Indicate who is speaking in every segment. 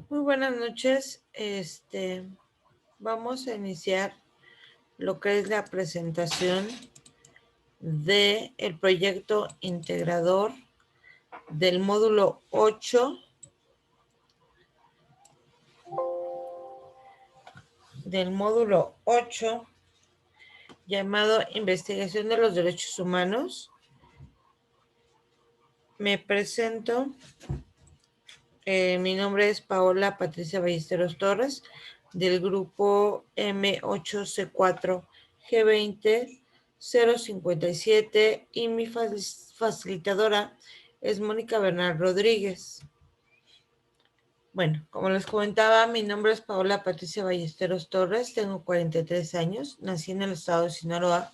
Speaker 1: Muy buenas noches. Vamos a iniciar lo que es la presentación del proyecto integrador del módulo 8 llamado Investigación de los Derechos Humanos. Me presento. Mi nombre es Paola Patricia Ballesteros Torres, del grupo M8C4G20-057, y mi facilitadora es Mónica Bernal Rodríguez. Bueno, como les comentaba, mi nombre es Paola Patricia Ballesteros Torres, tengo 43 años, nací en el estado de Sinaloa,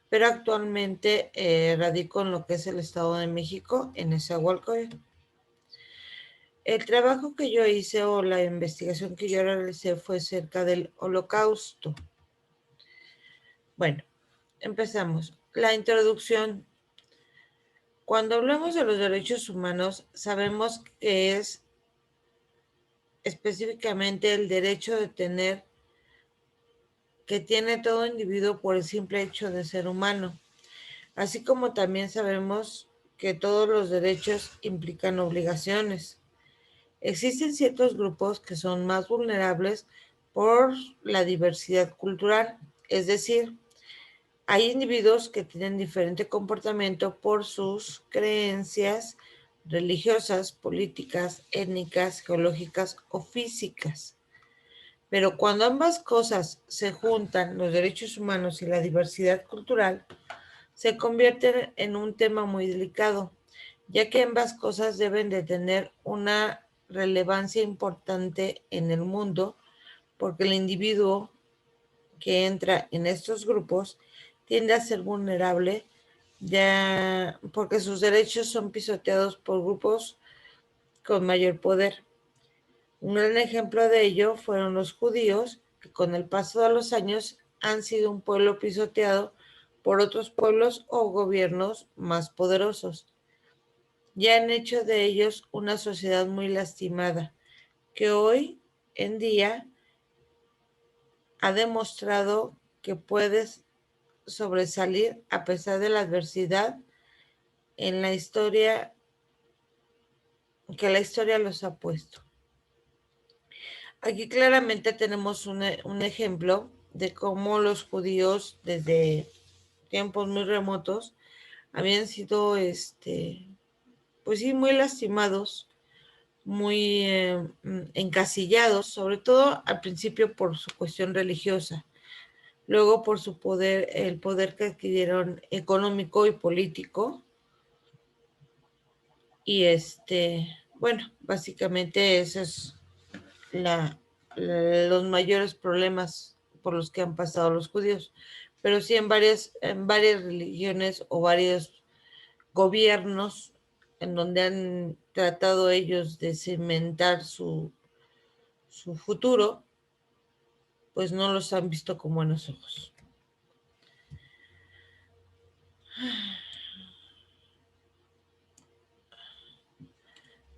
Speaker 1: pero actualmente radico en lo que es el estado de México, en Nezahualcóyotl. El trabajo que yo hice o la investigación que yo realicé fue acerca del Holocausto. Bueno, empezamos. La introducción. Cuando hablamos de los derechos humanos, sabemos que es específicamente el derecho de tener, que tiene todo individuo por el simple hecho de ser humano. Así como también sabemos que todos los derechos implican obligaciones. Existen ciertos grupos que son más vulnerables por la diversidad cultural, es decir, hay individuos que tienen diferente comportamiento por sus creencias religiosas, políticas, étnicas, geológicas o físicas. Pero cuando ambas cosas se juntan, los derechos humanos y la diversidad cultural, se convierten en un tema muy delicado, ya que ambas cosas deben de tener una relevancia importante en el mundo, porque el individuo que entra en estos grupos tiende a ser vulnerable, ya porque sus derechos son pisoteados por grupos con mayor poder. Un gran ejemplo de ello fueron los judíos, que con el paso de los años han sido un pueblo pisoteado por otros pueblos o gobiernos más poderosos. Ya han hecho de ellos una sociedad muy lastimada, que hoy en día ha demostrado que puedes sobresalir a pesar de la adversidad en la historia, que la historia los ha puesto. Aquí claramente tenemos un ejemplo de cómo los judíos desde tiempos muy remotos habían sido, pues sí, muy lastimados, muy encasillados, sobre todo al principio por su cuestión religiosa, luego por su poder, el poder que adquirieron económico y político, y bueno, básicamente esos es los mayores problemas por los que han pasado los judíos. Pero sí en varias religiones o varios gobiernos en donde han tratado ellos de cimentar su futuro, pues no los han visto con buenos ojos.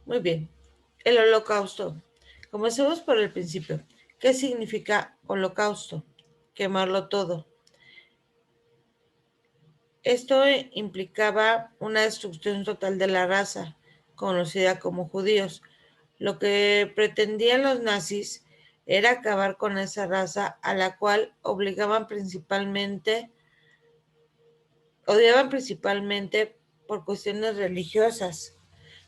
Speaker 1: Muy bien. El holocausto. Comencemos por el principio. ¿Qué significa holocausto? Quemarlo todo. Esto implicaba una destrucción total de la raza, conocida como judíos. Lo que pretendían los nazis era acabar con esa raza a la cual odiaban principalmente por cuestiones religiosas.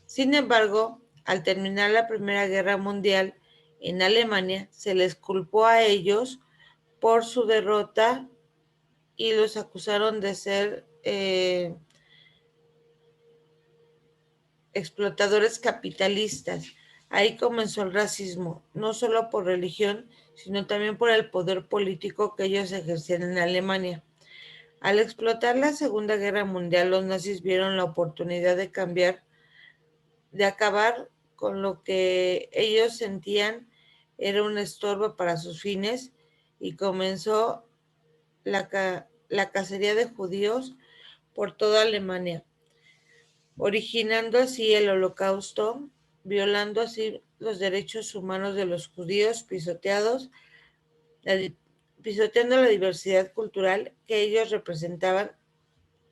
Speaker 1: Sin embargo, al terminar la Primera Guerra Mundial en Alemania, se les culpó a ellos por su derrota y los acusaron de ser explotadores capitalistas. Ahí comenzó el racismo, no solo por religión, sino también por el poder político que ellos ejercían en Alemania. Al explotar la Segunda Guerra Mundial, los nazis vieron la oportunidad de acabar con lo que ellos sentían era un estorbo para sus fines, y comenzó la cacería de judíos por toda Alemania, originando así el Holocausto, violando así los derechos humanos de los judíos, pisoteando la diversidad cultural que ellos representaban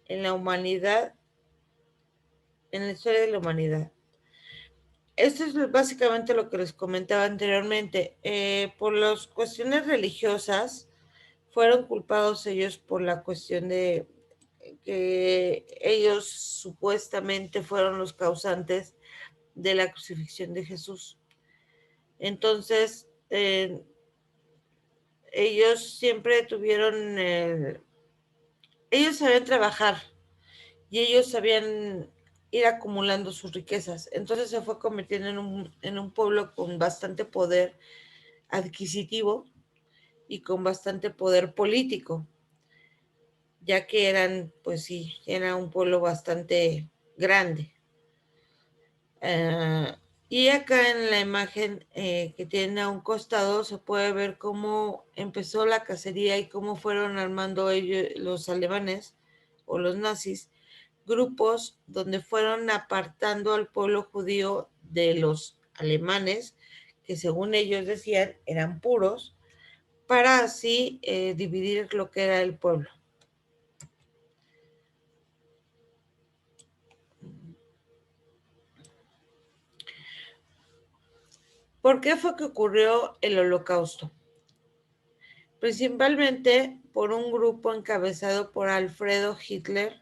Speaker 1: en la humanidad, en la historia de la humanidad. Esto es básicamente lo que les comentaba anteriormente. Por las cuestiones religiosas, fueron culpados ellos por la cuestión de que ellos supuestamente fueron los causantes de la crucifixión de Jesús. Entonces, ellos siempre tuvieron, ellos sabían trabajar y ellos sabían ir acumulando sus riquezas. Entonces se fue convirtiendo en un pueblo con bastante poder adquisitivo y con bastante poder político, ya que eran, pues sí, era un pueblo bastante grande. Y acá en la imagen que tiene a un costado se puede ver cómo empezó la cacería y cómo fueron armando ellos, los alemanes o los nazis, grupos donde fueron apartando al pueblo judío de los alemanes, que según ellos decían eran puros, para así dividir lo que era el pueblo. ¿Por qué fue que ocurrió el Holocausto? Principalmente por un grupo encabezado por Adolfo Hitler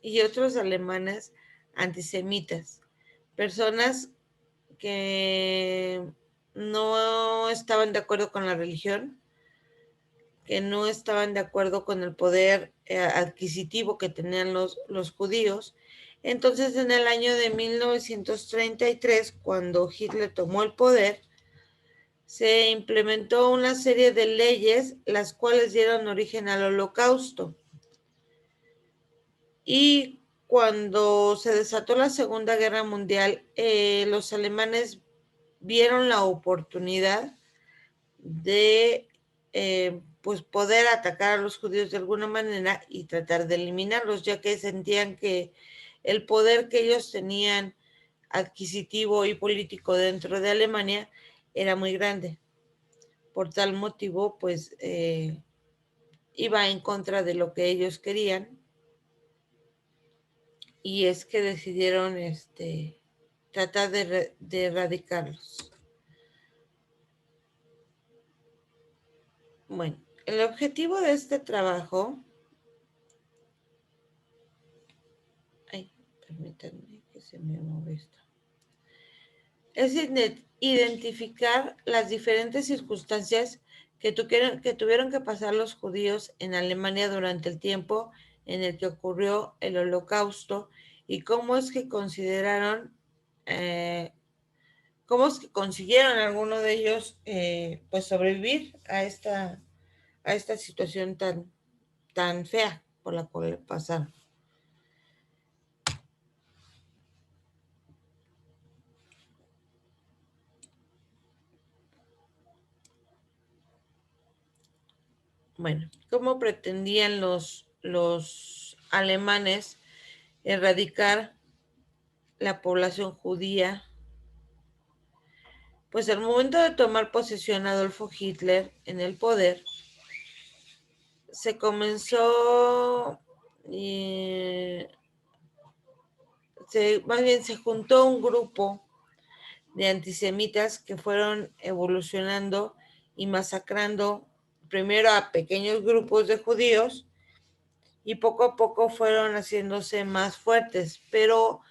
Speaker 1: y otros alemanes antisemitas, personas que no estaban de acuerdo con la religión, que no estaban de acuerdo con el poder adquisitivo que tenían los judíos. Entonces, en el año de 1933, cuando Hitler tomó el poder, se implementó una serie de leyes, las cuales dieron origen al Holocausto. Y cuando se desató la Segunda Guerra Mundial, los alemanes vieron la oportunidad de pues poder atacar a los judíos de alguna manera y tratar de eliminarlos, ya que sentían que el poder que ellos tenían adquisitivo y político dentro de Alemania era muy grande. Por tal motivo, pues iba en contra de lo que ellos querían, y es que decidieron tratar de erradicarlos. Bueno, el objetivo de este trabajo, permítanme que se me mueva esto, es identificar las diferentes circunstancias que tuvieron que pasar los judíos en Alemania durante el tiempo en el que ocurrió el Holocausto y cómo es que cómo es que consiguieron algunos de ellos pues sobrevivir a esta situación tan fea por la cual pasaron. Bueno, ¿cómo pretendían los alemanes erradicar la población judía? Pues al momento de tomar posesión Adolfo Hitler en el poder, se comenzó, más bien se juntó un grupo de antisemitas que fueron evolucionando y masacrando primero a pequeños grupos de judíos y poco a poco fueron haciéndose más fuertes, pero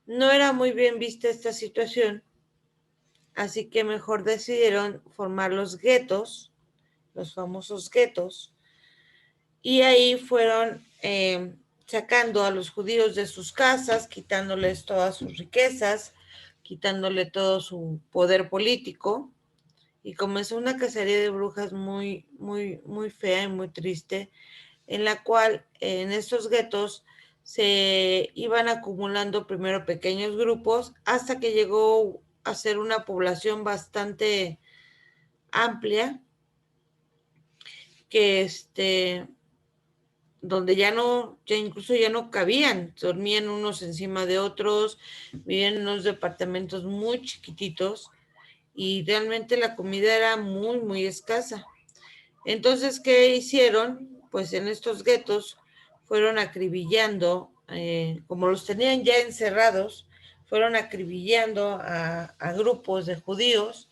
Speaker 1: no era muy bien vista esta situación, así que mejor decidieron formar los guetos, los famosos guetos, y ahí fueron sacando a los judíos de sus casas, quitándoles todas sus riquezas, quitándole todo su poder político, y comenzó una cacería de brujas muy, muy, muy fea y muy triste, en la cual en estos guetos se iban acumulando primero pequeños grupos hasta que llegó a ser una población bastante amplia que donde ya incluso ya no cabían, dormían unos encima de otros, vivían en unos departamentos muy chiquititos y realmente la comida era muy, muy escasa. Entonces, ¿qué hicieron? Pues en estos guetos fueron acribillando, como los tenían ya encerrados, fueron acribillando a grupos de judíos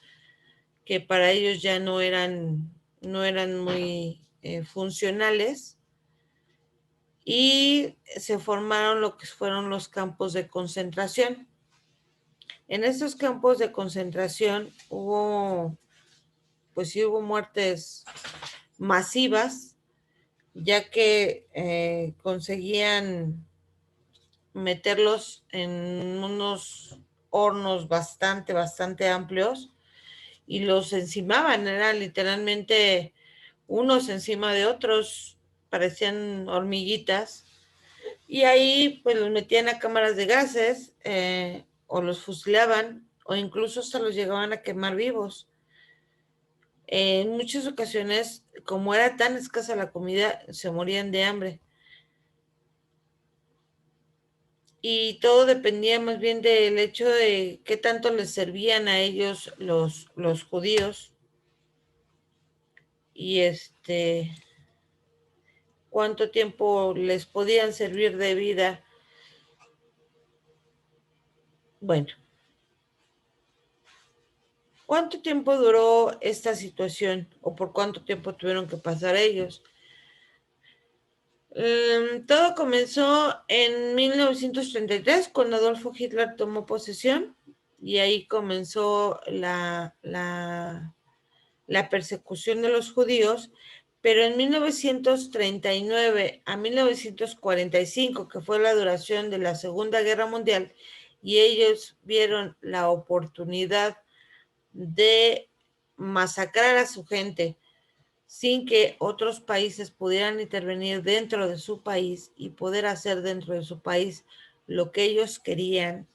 Speaker 1: que para ellos ya no eran muy funcionales, y se formaron lo que fueron los campos de concentración. En estos campos de concentración pues sí hubo muertes masivas, ya que conseguían meterlos en unos hornos bastante, bastante amplios y los encimaban, eran literalmente unos encima de otros, parecían hormiguitas, y ahí pues los metían a cámaras de gases, o los fusilaban o incluso hasta los llegaban a quemar vivos. En muchas ocasiones, como era tan escasa la comida, se morían de hambre. Y todo dependía más bien del hecho de qué tanto les servían a ellos los judíos y cuánto tiempo les podían servir de vida. Bueno, ¿cuánto tiempo duró esta situación o por cuánto tiempo tuvieron que pasar ellos? Todo comenzó en 1933 cuando Adolfo Hitler tomó posesión, y ahí comenzó la persecución de los judíos, pero en 1939 a 1945, que fue la duración de la Segunda Guerra Mundial, y ellos vieron la oportunidad de masacrar a su gente sin que otros países pudieran intervenir dentro de su país y poder hacer dentro de su país lo que ellos querían.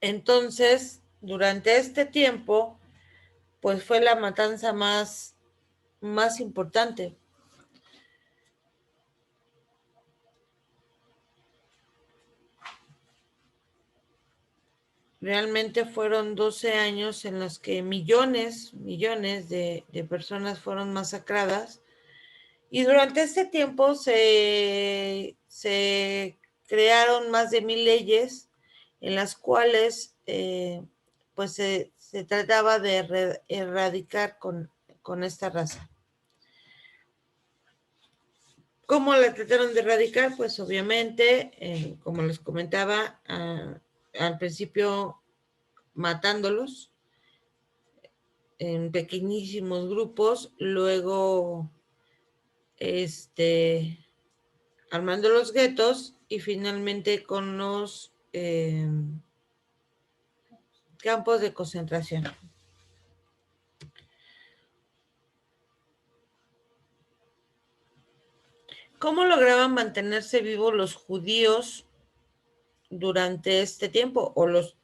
Speaker 1: Entonces, durante este tiempo, pues fue la matanza más importante. Realmente fueron 12 años en los que millones de personas fueron masacradas, y durante este tiempo se crearon más de 1000 leyes en las cuales pues se trataba de erradicar con esta raza. ¿Cómo la trataron de erradicar? Pues obviamente, como les comentaba, al principio matándolos en pequeñísimos grupos, luego armando los guetos y finalmente con los campos de concentración. ¿Cómo lograban mantenerse vivos los judíos durante este tiempo? O los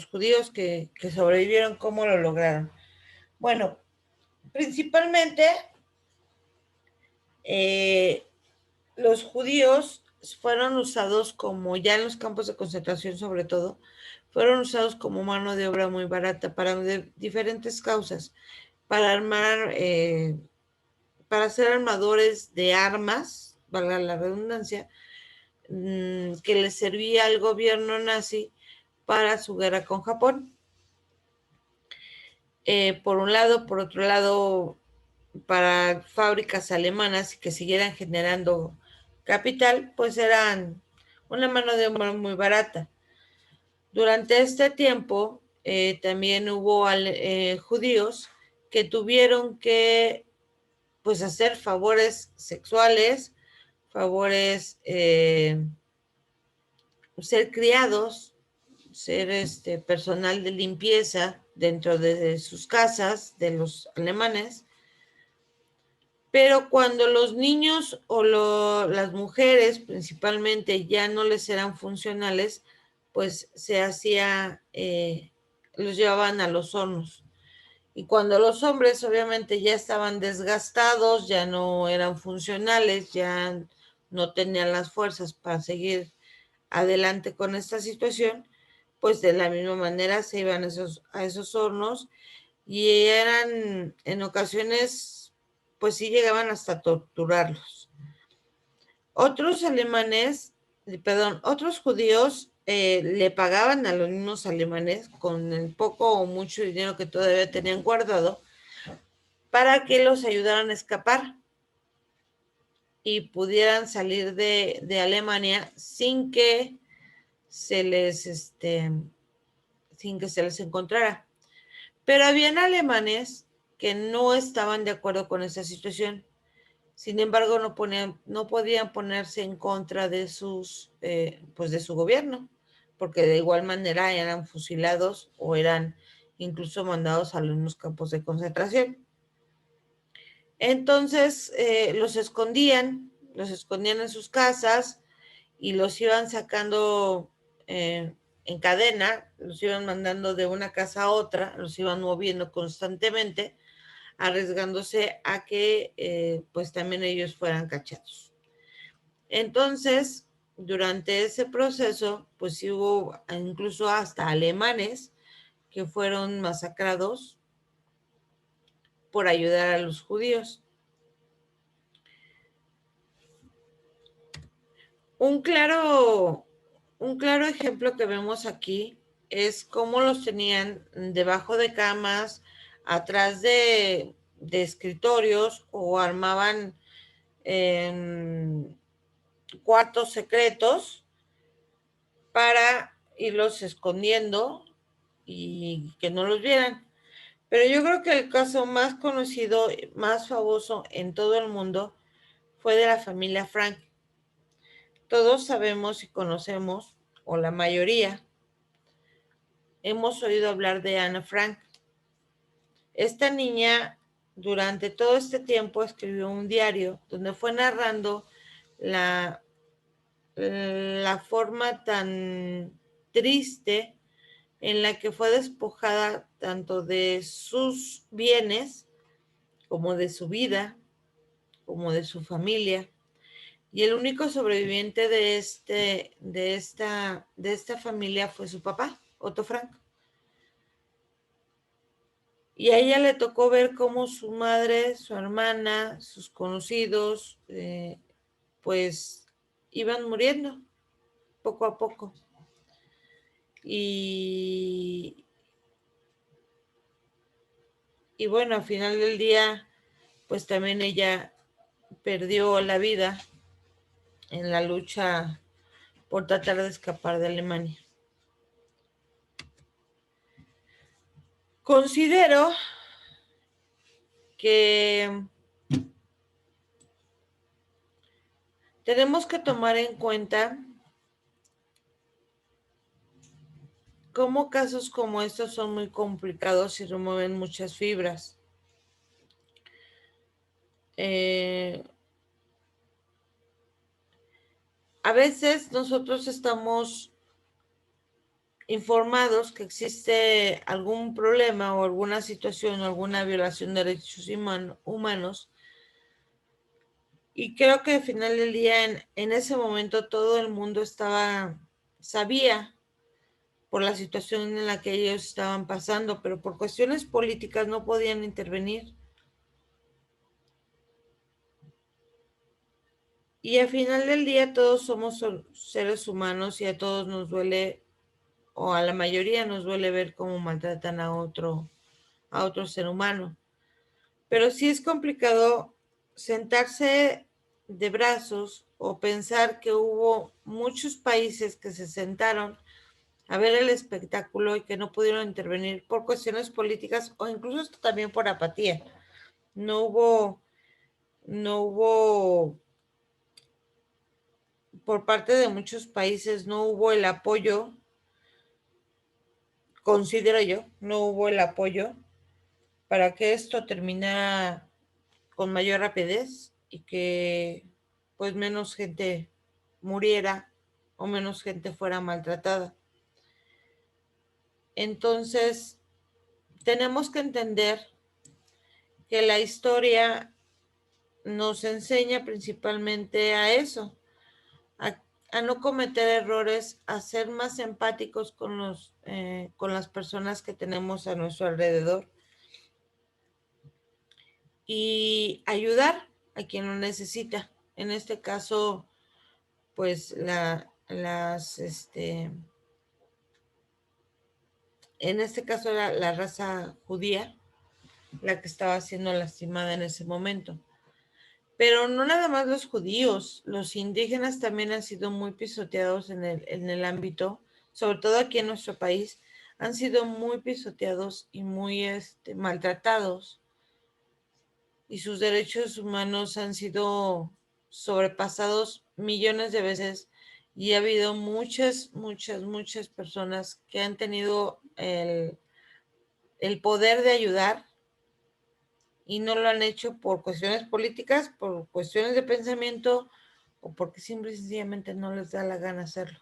Speaker 1: judíos que sobrevivieron, ¿cómo lo lograron? Bueno, principalmente los judíos fueron usados como, ya en los campos de concentración sobre todo, fueron usados como mano de obra muy barata para diferentes causas, para armar, para ser armadores de armas, valga la redundancia, que les servía al gobierno nazi para su guerra con Japón. Por un lado, por otro lado, para fábricas alemanas que siguieran generando capital, pues eran una mano de obra muy barata. Durante este tiempo, también hubo judíos que tuvieron que pues hacer favores sexuales, favores, ser criados, ser personal de limpieza dentro de sus casas, de los alemanes. Pero cuando los niños o las mujeres principalmente ya no les eran funcionales, pues se hacía, los llevaban a los hornos. Y cuando los hombres obviamente ya estaban desgastados, ya no eran funcionales, ya no tenían las fuerzas para seguir adelante con esta situación, pues de la misma manera se iban a esos hornos y eran en ocasiones, pues sí llegaban hasta torturarlos. Otros alemanes, perdón, otros judíos le pagaban a los mismos alemanes con el poco o mucho dinero que todavía tenían guardado para que los ayudaran a escapar y pudieran salir de Alemania sin que se les, sin que se les encontrara. Pero habían alemanes que no estaban de acuerdo con esa situación. Sin embargo, no podían ponerse en contra de pues de su gobierno, porque de igual manera eran fusilados o eran incluso mandados a los campos de concentración. Entonces los escondían en sus casas y los iban sacando en cadena, los iban mandando de una casa a otra, los iban moviendo constantemente, arriesgándose a que pues también ellos fueran cachados. Entonces, durante ese proceso, pues sí hubo incluso hasta alemanes que fueron masacrados por ayudar a los judíos. Un claro, un claro ejemplo que vemos aquí es cómo los tenían debajo de camas, atrás de escritorios o armaban en cuartos secretos para irlos escondiendo y que no los vieran. Pero yo creo que el caso más conocido, más famoso en todo el mundo fue de la familia Frank. Todos sabemos y conocemos, o la mayoría, hemos oído hablar de Ana Frank. Esta niña durante todo este tiempo escribió un diario donde fue narrando la, la forma tan triste en la que fue despojada tanto de sus bienes como de su vida, como de su familia. Y el único sobreviviente de esta familia fue su papá, Otto Frank. Y a ella le tocó ver cómo su madre, su hermana, sus conocidos, pues iban muriendo poco a poco. Y, y bueno, al final del día, pues también ella perdió la vida en la lucha por tratar de escapar de Alemania. Considero que tenemos que tomar en cuenta cómo casos como estos son muy complicados y remueven muchas fibras. Eh, a veces nosotros estamos informados que existe algún problema o alguna situación o alguna violación de derechos humanos y creo que al final del día en ese momento todo el mundo sabía por la situación en la que ellos estaban pasando, pero por cuestiones políticas no podían intervenir. Y al final del día todos somos seres humanos y a todos nos duele, o a la mayoría nos duele ver cómo maltratan a otro ser humano. Pero sí es complicado sentarse de brazos o pensar que hubo muchos países que se sentaron a ver el espectáculo y que no pudieron intervenir por cuestiones políticas o incluso también por apatía. No hubo, no hubo, por parte de muchos países, no hubo el apoyo, considero yo, no hubo el apoyo para que esto terminara con mayor rapidez y que pues menos gente muriera o menos gente fuera maltratada. Entonces, tenemos que entender que la historia nos enseña principalmente a eso, a no cometer errores, a ser más empáticos con las personas que tenemos a nuestro alrededor y ayudar a quien lo necesita. En este caso, pues en este caso era la raza judía la que estaba siendo lastimada en ese momento. Pero no nada más los judíos, los indígenas también han sido muy pisoteados en el ámbito, sobre todo aquí en nuestro país, han sido muy pisoteados y muy maltratados y sus derechos humanos han sido sobrepasados millones de veces y ha habido muchas personas que han tenido el poder de ayudar y no lo han hecho por cuestiones políticas, por cuestiones de pensamiento o porque simple y sencillamente no les da la gana hacerlo.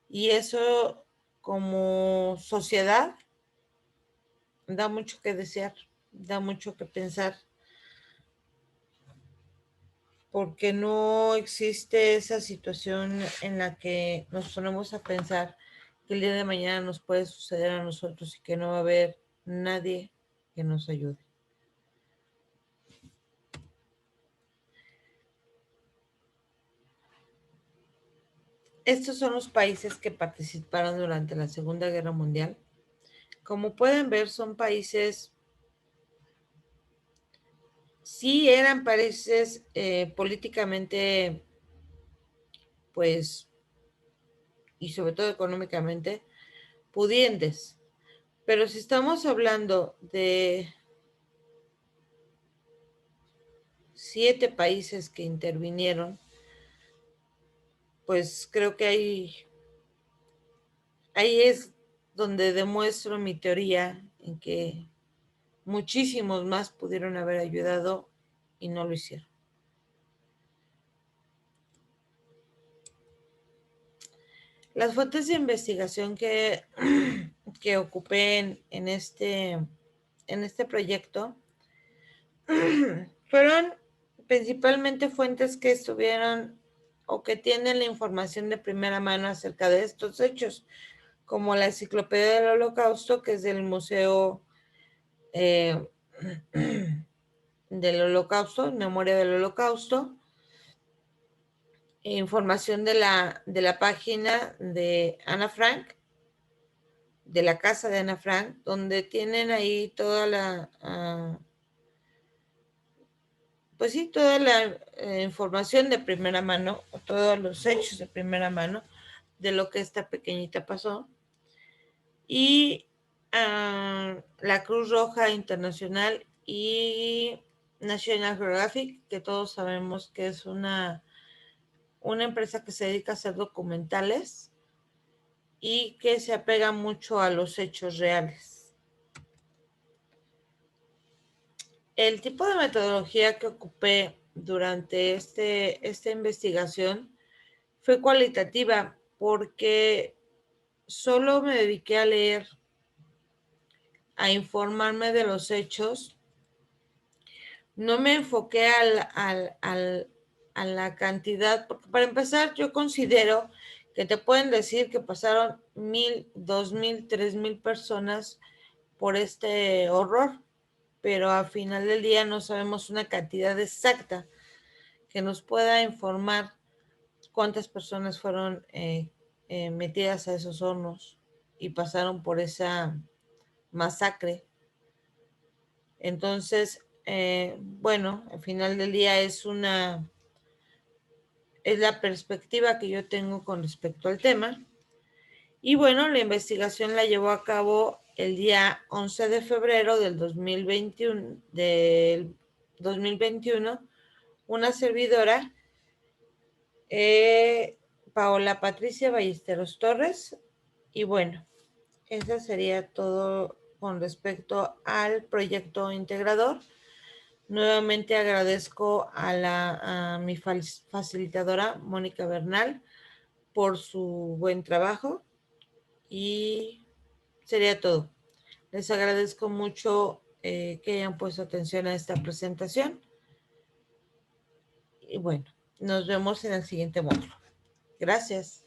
Speaker 1: Y eso como sociedad da mucho que desear, da mucho que pensar, porque no existe esa situación en la que nos ponemos a pensar que el día de mañana nos puede suceder a nosotros y que no va a haber nadie que nos ayude. Estos son los países que participaron durante la Segunda Guerra Mundial. Como pueden ver, son países, sí eran países políticamente, pues, y sobre todo económicamente, pudientes. Pero si estamos hablando de 7 países que intervinieron, pues creo que ahí es donde demuestro mi teoría en que muchísimos más pudieron haber ayudado y no lo hicieron. Las fuentes de investigación que ocupé en este proyecto fueron principalmente fuentes que estuvieron o que tienen la información de primera mano acerca de estos hechos, como la Enciclopedia del Holocausto, que es del Museo eh, del Holocausto, en memoria del Holocausto, información de la página de Ana Frank, de la casa de Ana Frank, donde tienen ahí toda pues sí, toda la información de primera mano, todos los hechos de primera mano de lo que esta pequeñita pasó. Y la Cruz Roja Internacional y National Geographic, que todos sabemos que es una empresa que se dedica a hacer documentales y que se apega mucho a los hechos reales. El tipo de metodología que ocupé durante esta investigación fue cualitativa porque solo me dediqué a leer, a informarme de los hechos. No me enfoqué a la cantidad, porque para empezar yo considero que te pueden decir que pasaron 1,000, 2,000, 3,000 personas por este horror, pero al final del día no sabemos una cantidad exacta que nos pueda informar cuántas personas fueron metidas a esos hornos y pasaron por esa masacre. Entonces, bueno, al final del día es la perspectiva que yo tengo con respecto al tema. Y bueno, la investigación la llevó a cabo el día 11 de febrero del 2021 una servidora, Paola Patricia Ballesteros Torres. Y bueno, eso sería todo con respecto al proyecto integrador. Nuevamente agradezco a mi facilitadora, Mónica Bernal, por su buen trabajo y sería todo. Les agradezco mucho que hayan puesto atención a esta presentación. Y bueno, nos vemos en el siguiente módulo. Gracias.